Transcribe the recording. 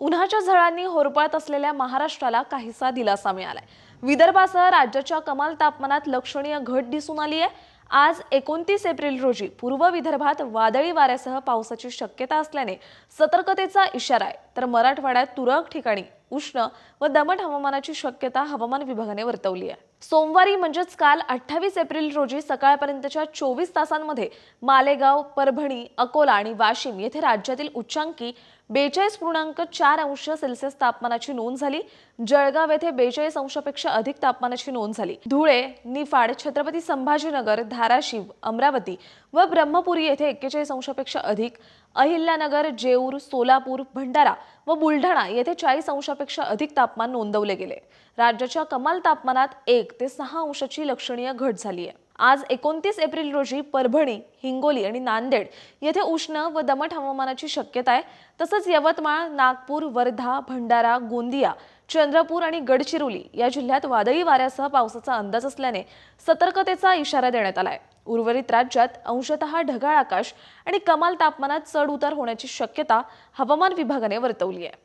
उन्हाच्या झळांनी होरपळत असलेल्या महाराष्ट्राला काहीसा दिलासा मिळालाय। विदर्भासह राज्याच्या कमाल तापमानात लक्षणीय घट दिसून आली आहे। आज 29 एप्रिल रोजी पूर्व विदर्भात वादळी वाऱ्यासह पावसाची शक्यता असल्याने सतर्कतेचा इशारा आहे, तर मराठवाड्यात तुरळक ठिकाणी उष्ण व दमट हवामानाची शक्यता हवामान विभागाने वर्तवली आहे। सोमवारी म्हणजेच काल 28 एप्रिल रोजी सकाळपर्यंतच्या 24 तासांमध्ये मालेगाव, परभणी, अकोला आणि वाशिम येथे राज्यातील उच्चांकी 42.4 अंश सेल्सिअस तापमानाची नोंद झाली। जळगाव येथे 42 अंशापेक्षा अधिक तापमानाची नोंद झाली। धुळे, निफाड, छत्रपती संभाजीनगर, धाराशिव, अमरावती व ब्रह्मपुरी येथे 41 अंशापेक्षा अधिक, अहिल्यानगर, जेऊर, सोलापूर, भंडारा व बुलढाणा येथे 40 अंशापेक्षा अधिक तापमान नोंदवले गेले। राज्याच्या कमाल तापमानात 1 ते 6 अंशाची लक्षणीय घट झाली आहे। आज 29 एप्रिल रोजी परभणी, हिंगोली आणि नांदेड येथे उष्ण व दमट हवामानाची शक्यता आहे। तसंच यवतमाळ, नागपूर, वर्धा, भंडारा, गोंदिया, चंद्रपूर आणि गडचिरोली या जिल्ह्यात वादळी वाऱ्यासह पावसाचा अंदाज असल्याने सतर्कतेचा इशारा देण्यात आलाय। उर्वरित राज्यात अंशतः ढगाळ आकाश आणि कमाल तापमानात चढ उतार होण्याची शक्यता हवामान विभागाने वर्तवली आहे।